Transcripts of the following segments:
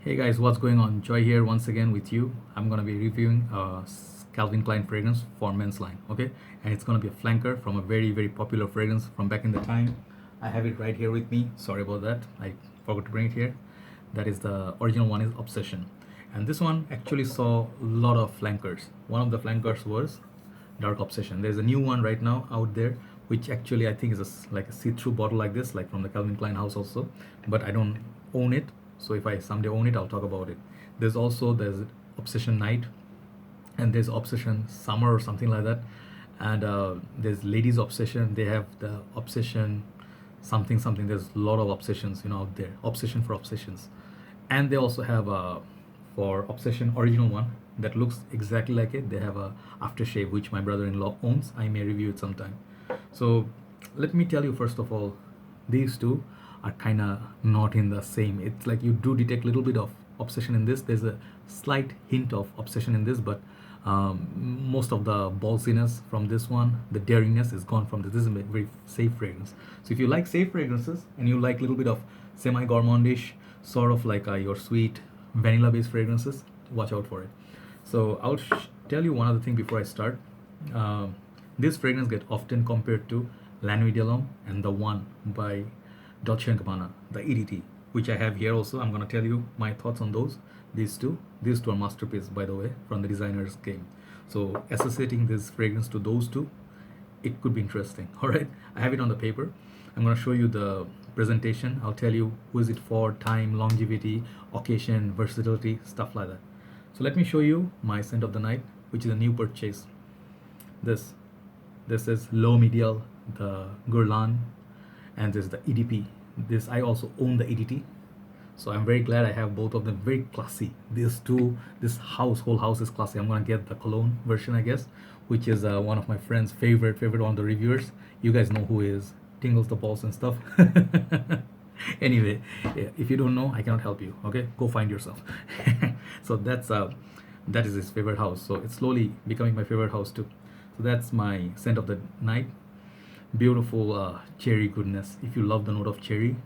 Hey guys, what's going on? Joy here once again with you. I'm gonna be reviewing a Calvin Klein fragrance for men's line, okay? And it's gonna be a flanker from a very popular fragrance from back in the time. I have it right here with me. Sorry about that. I forgot to bring it here. That is the original one is Obsession, and this one actually saw a lot of flankers. One of the flankers was Dark Obsession. There's a new one right now out there, which actually I think is like a see-through bottle like this, like from the Calvin Klein house also, but I don't own it. So if I someday own it, I'll talk about it. There's Obsession Night, and there's Obsession Summer or something like that, and there's Ladies Obsession. They have the Obsession something. There's a lot of obsessions, out there. Obsession for obsessions, and they also have for Obsession original one that looks exactly like it. They have a aftershave which my brother-in-law owns. I may review it sometime. So let me tell you first of all, these two are kind of not in the same. It's like you do detect a little bit of obsession in this. There's a slight hint of obsession in this, but most of the ballsiness from this one, the daringness is gone from this. This is a very safe fragrance. So if you like safe fragrances and you like a little bit of semi-gourmandish, sort of like your sweet vanilla-based fragrances, watch out for it. So I'll tell you one other thing before I start. This fragrance gets often compared to La Nuit de l'Homme and the one by Dolce & Gabbana, the EDT, which I have here also. I'm going to tell you my thoughts on those. These two are masterpieces, by the way, from the designer's game. So associating this fragrance to those two, it could be interesting. All right, I have it on the paper. I'm going to show you the presentation. I'll tell you who is it for, time, longevity, occasion, versatility, stuff like that. So let me show you my scent of the night, which is a new purchase. This is Low Medial, the Guerlain, and this is the EDP. This I also own the EDT, so I'm very glad I have both of them. Very classy. These two, this whole house is classy. I'm gonna get the cologne version, I guess, which is one of my friend's favorite one of the reviewers. You guys know who he is. Tingles the balls and stuff. Anyway, if you don't know, I cannot help you. Okay, go find yourself. So that is his favorite house. So it's slowly becoming my favorite house too. So that's my scent of the night. Beautiful cherry goodness. If you love the note of cherry,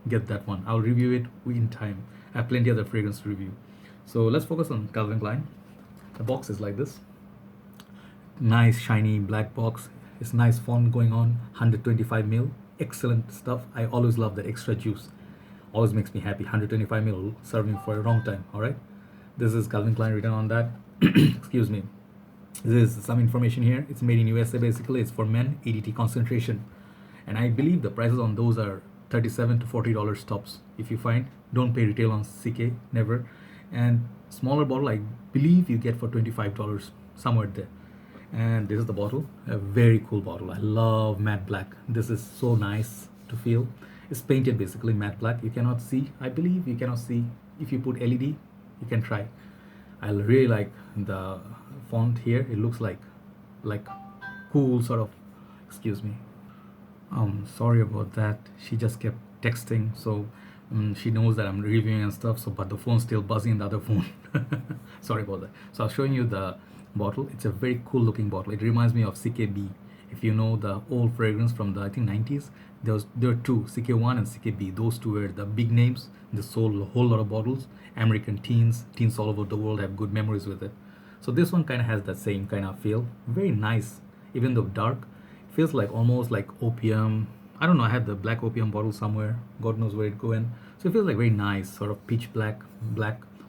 get that one. I'll review it in time. I have plenty other fragrance to review. So let's focus on Calvin Klein. The box is like this. Nice shiny black box. It's nice font going on. 125 ml. Excellent stuff. I always love that extra juice. Always makes me happy. 125 ml serving for a long time. All right. This is Calvin Klein written on that. Excuse me. There's some information here. It's made in USA basically. It's for men, EDT concentration, and I believe the prices on those are $37 to $40 tops. If you find, don't pay retail on CK, never. And smaller bottle I believe you get for $25, somewhere there. And this is the bottle, a very cool bottle. I love matte black. This is so nice to feel. It's painted basically matte black. You cannot see, I believe you cannot see. If you put LED, you can try. I really like the font here. It looks like cool sort of. Excuse me. Sorry about that. She just kept texting, so she knows that I'm reviewing and stuff. So, but the phone's still buzzing in the other phone. Sorry about that. So I'm showing you the bottle. It's a very cool looking bottle. It reminds me of CKB. If you know the old fragrance from the I think 90s, there were two, CK1 and CKB. Those two were the big names. They sold a whole lot of bottles. American teens all over the world have good memories with it. So this one kind of has that same kind of feel. Very nice, even though dark. It feels like almost like opium. I don't know. I had the black opium bottle somewhere. God knows where it going. So it feels like very nice, sort of pitch black.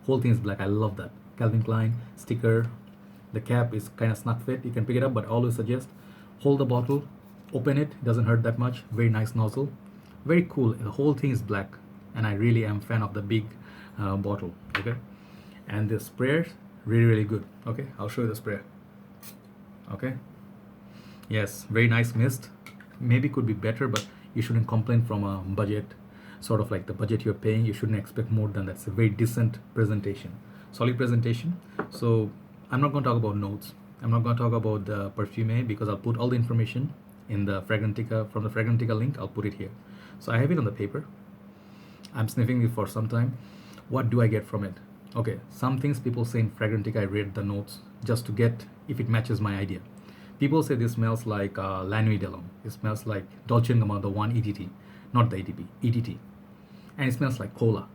Whole thing is black. I love that. Calvin Klein sticker. The cap is kind of snug fit. You can pick it up, but I always suggest hold the bottle, open it. It doesn't hurt that much. Very nice nozzle. Very cool. The whole thing is black, and I really am fan of the big bottle. Okay, and the sprayer really good. Okay, I'll show you the sprayer. Okay, yes, very nice mist. Maybe could be better, but you shouldn't complain from a budget, sort of like the budget you're paying. You shouldn't expect more than that. It's a very decent presentation, solid presentation. So I'm not going to talk about notes. I'm not going to talk about the perfume because I'll put all the information in the Fragrantica, from the Fragrantica link. I'll put it here. So I have it on the paper. I'm sniffing it for some time. What do I get from it? Okay, some things people say in Fragrantica, I read the notes just to get if it matches my idea. People say this smells like La Nuit de l'Homme. It smells like Dolce & Gabbana, the one EDT, not the EDP, EDT. And it smells like cola.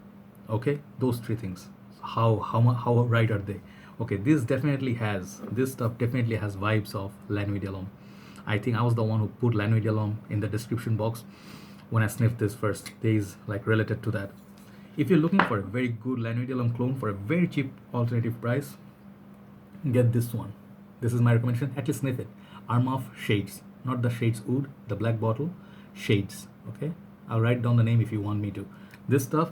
Okay, those three things. How right are they? Okay, this stuff definitely has vibes of Lanvin. I think I was the one who put Lanvin in the description box when I sniffed this first. There is like related to that. If you're looking for a very good Lanvin clone for a very cheap alternative price, get this one. This is my recommendation. At least sniff it. Arma of Shades, not the Shades Oud, the black bottle. Shades. Okay, I'll write down the name if you want me to. This stuff,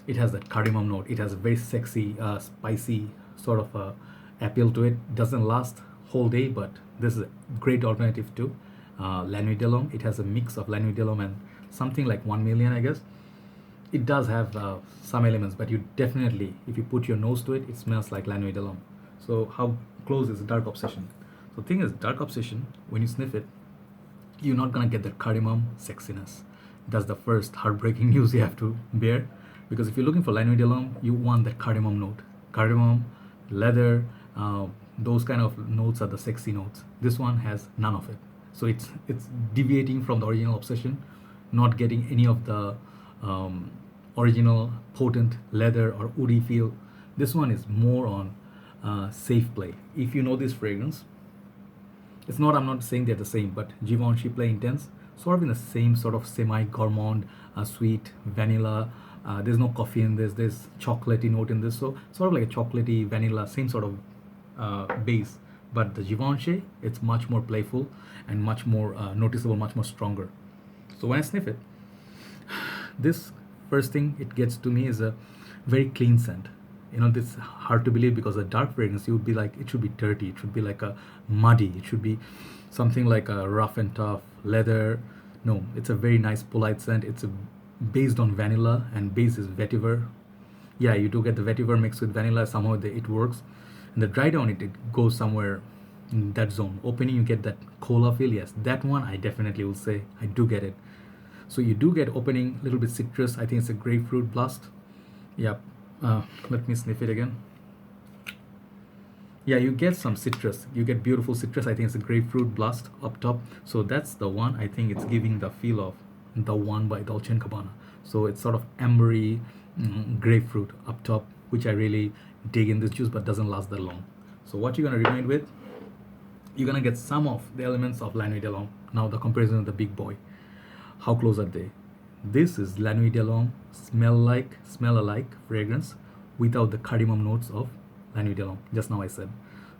it has that cardamom note. It has a very sexy, spicy sort of appeal to it. Doesn't last whole day, but this is a great alternative to Lanvin. It has a mix of Lanvin and something like 1 million, I guess. It does have some elements, but you definitely, if you put your nose to it, it smells like Lanvin. So how close is Dark Obsession? So the thing is, Dark Obsession, when you sniff it, you're not gonna get that cardamom sexiness. That's the first heartbreaking news you have to bear, because if you're looking for Lanvin, you want that cardamom note. Cardamom, leather, those kind of notes are the sexy notes. This one has none of it. So it's deviating from the original Obsession, not getting any of the original potent leather or woody feel. This one is more on safe play. If you know this fragrance, it's not, I'm not saying they're the same, but Givenchy Play Intense, sort of in the same sort of semi-gourmand, sweet, vanilla. There's no coffee in this, there's chocolatey note in this, so sort of like a chocolatey, vanilla, same sort of base. But the Givenchy, it's much more playful and much more noticeable, much more stronger. So when I sniff it, this first thing it gets to me is a very clean scent. This is hard to believe, because a dark fragrance, you would be like, it should be dirty, it should be like a muddy, it should be something like a rough and tough leather. No, it's a very nice polite scent. It's based on vanilla, and base is vetiver. Yeah, you do get the vetiver mixed with vanilla, somehow it works. And the dry down, it goes somewhere in that zone. Opening, you get that cola feel. Yes, that one I definitely will say I do get it. So you do get opening, a little bit citrus. I think it's a grapefruit blast. Yeah, let me sniff it again. Yeah, you get some citrus. You get beautiful citrus. I think it's a grapefruit blast up top. So that's the one. I think it's giving the feel of the one by Dolce & Gabbana. So it's sort of ambery, grapefruit up top, which I really dig in this juice, but doesn't last that long. So what you're gonna remain with, you're gonna get some of the elements of Lanvin. Now the comparison of the big boy. How close are they? This is Lanvin smell alike fragrance without the cardamom notes of Lanvin. Just now I said.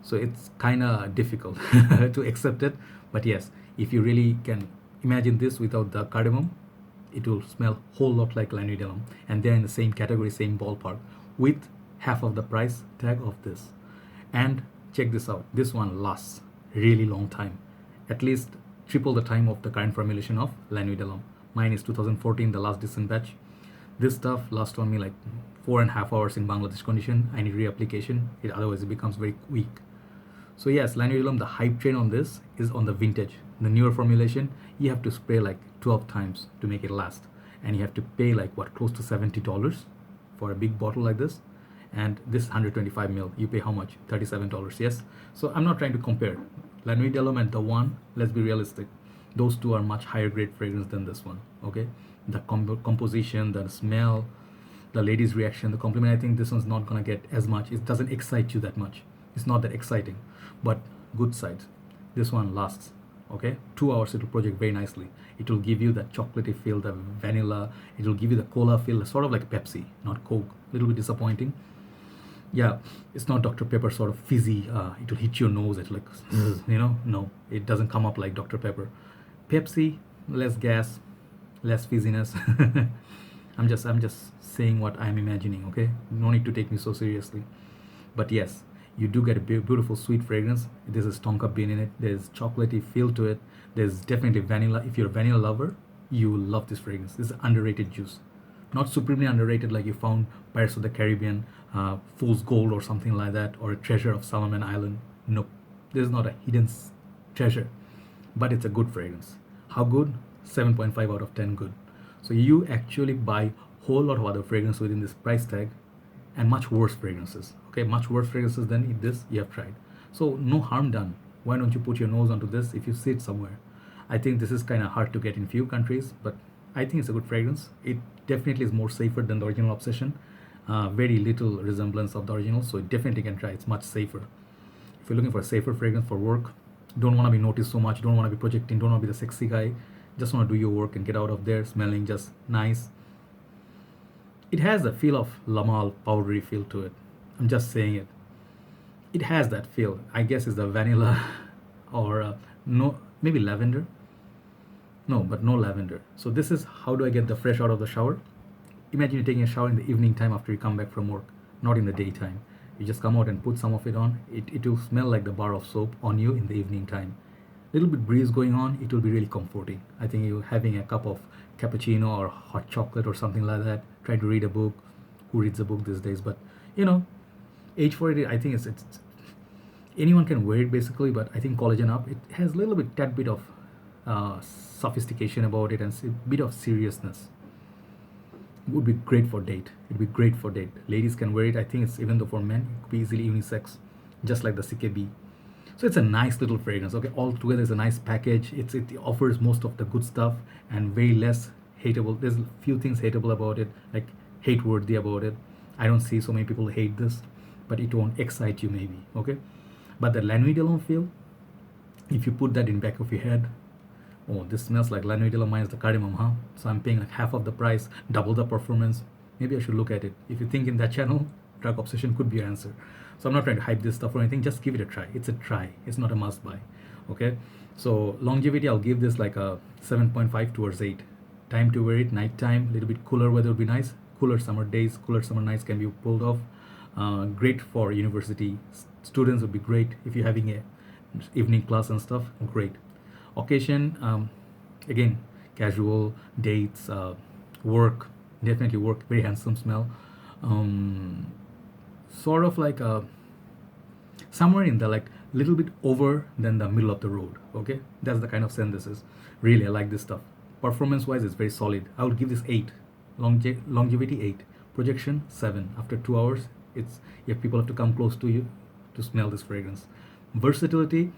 So it's kind of difficult to accept it. But yes, if you really can imagine this without the cardamom, it will smell a whole lot like Lanvin. And they're in the same category, same ballpark, with half of the price tag of this. And check this out. This one lasts really long time. At least triple the time of the current formulation of Lanvin. Mine is 2014, the last decent batch. This stuff lasts on me like 4.5 hours in Bangladesh condition. I need reapplication. Otherwise it becomes very weak. So yes, Lanvin, the hype train on this is on the vintage. The newer formulation, you have to spray like 12 times to make it last. And you have to pay like what, close to $70 for a big bottle like this. And this 125 ml, you pay how much? $37, yes? So I'm not trying to compare Lanvin and the one, let's be realistic. Those two are much higher grade fragrance than this one, okay? The composition, the smell, the lady's reaction, the compliment, I think this one's not gonna get as much. It doesn't excite you that much. It's not that exciting, but good side. This one lasts, okay? 2 hours, it will project very nicely. It will give you that chocolatey feel, the vanilla. It will give you the cola feel, sort of like Pepsi, not Coke. A little bit disappointing. Yeah, it's not Dr. Pepper sort of fizzy. It will hit your nose. It's like, no, it doesn't come up like Dr. Pepper. Pepsi, less gas, less fizziness. I'm just saying what I'm imagining, okay? No need to take me so seriously. But yes, you do get a beautiful sweet fragrance. There's a tonka bean in it. There's chocolatey feel to it. There's definitely vanilla. If you're a vanilla lover, you will love this fragrance. This is underrated juice. Not supremely underrated like you found Pirates of the Caribbean, Fool's Gold or something like that, or a Treasure of Solomon Island. Nope. This is not a hidden treasure, but it's a good fragrance. How good? 7.5 out of 10 good. So you actually buy a whole lot of other fragrances within this price tag, and much worse fragrances. Okay, much worse fragrances than this you have tried. So no harm done. Why don't you put your nose onto this if you see it somewhere? I think this is kind of hard to get in few countries, but I think it's a good fragrance. It definitely is more safer than the original Obsession. very little resemblance of the original, so definitely can try. It's much safer. If you're looking for a safer fragrance for work, don't want to be noticed so much, don't want to be projecting, don't want to be the sexy guy, just want to do your work and get out of there smelling just nice. It has a feel of Lamal powdery feel to it. I'm just saying it. It has that feel. I guess it's the vanilla or no, maybe lavender. No, but no lavender. So this is how do I get the fresh out of the shower. Imagine you taking a shower in the evening time after you come back from work, not in the daytime. You just come out and put some of it on. It will smell like the bar of soap on you in the evening time. Little bit breeze going on, it will be really comforting. I think you having a cup of cappuccino or hot chocolate or something like that, trying to read a book. Who reads a book these days? But you know, age for it, I think it's anyone can wear it basically. But I think college and up, it has a little bit, tad bit of sophistication about it and a bit of seriousness. It would be great for date. It'd be great for date. Ladies can wear it. I think it's even though for men, it could be easily unisex, just like the CKB. So it's a nice little fragrance. Okay, all together it's a nice package. It offers most of the good stuff and way less hateable. There's a few things hateable about it, like hate worthy about it. I don't see so many people hate this, but it won't excite you maybe. Okay, but the La Nuit de L'Homme feel, if you put that in back of your head, oh, this smells like La Nuit de L'Homme minus the cardamom, huh? So I'm paying like half of the price, double the performance. Maybe I should look at it. If you think in that channel, Drug Obsession could be your answer. So I'm not trying to hype this stuff or anything. Just give it a try. It's a try. It's not a must buy. Okay. So longevity, I'll give this like a 7.5 towards 8. Time to wear it, night time, a little bit cooler weather would be nice. Cooler summer days, cooler summer nights can be pulled off. Great for university students would be great. If you're having a evening class and stuff, great. Occasion, again, casual dates, work, definitely work. Very handsome smell. Sort of like somewhere in the like little bit over than the middle of the road. Okay, that's the kind of scent this is. Really, I like this stuff. Performance wise, it's very solid. I would give this 8. Longevity 8. Projection 7. After 2 hours, it's if people have to come close to you to smell this fragrance. Versatility,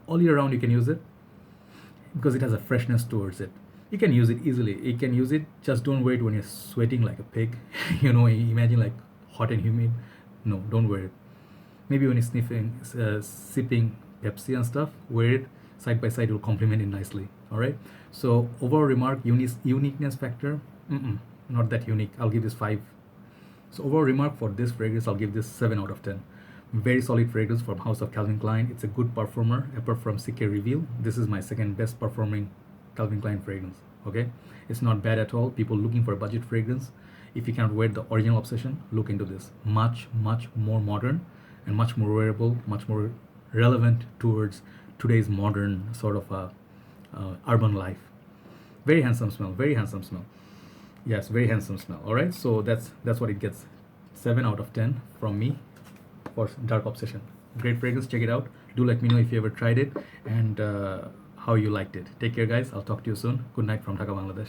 all year round you can use it because it has a freshness towards it. You can use it easily. You can use it. Just don't wear it when you're sweating like a pig. You know, imagine like hot and humid. No, don't wear it. Maybe when you're sniffing, sipping Pepsi and stuff, wear it side by side. It will complement it nicely. All right. So overall remark, uniqueness factor, not that unique. I'll give this 5. So overall remark for this fragrance, I'll give this 7 out of 10. Very solid fragrance from House of Calvin Klein. It's a good performer apart from CK Reveal. This is my second best performing Calvin Klein fragrance. Okay, it's not bad at all. People looking for a budget fragrance, if you can't wear the original Obsession, look into this. Much more modern and much more wearable, much more relevant towards today's modern sort of urban life. Very handsome smell. Very handsome smell. Yes, very handsome smell. All right, so that's what it gets. 7 out of 10 from me for Dark Obsession. Great fragrance. Check it out. Do let me know if you ever tried it and how you liked it. Take care, guys. I'll talk to you soon. Good night from Dhaka, Bangladesh.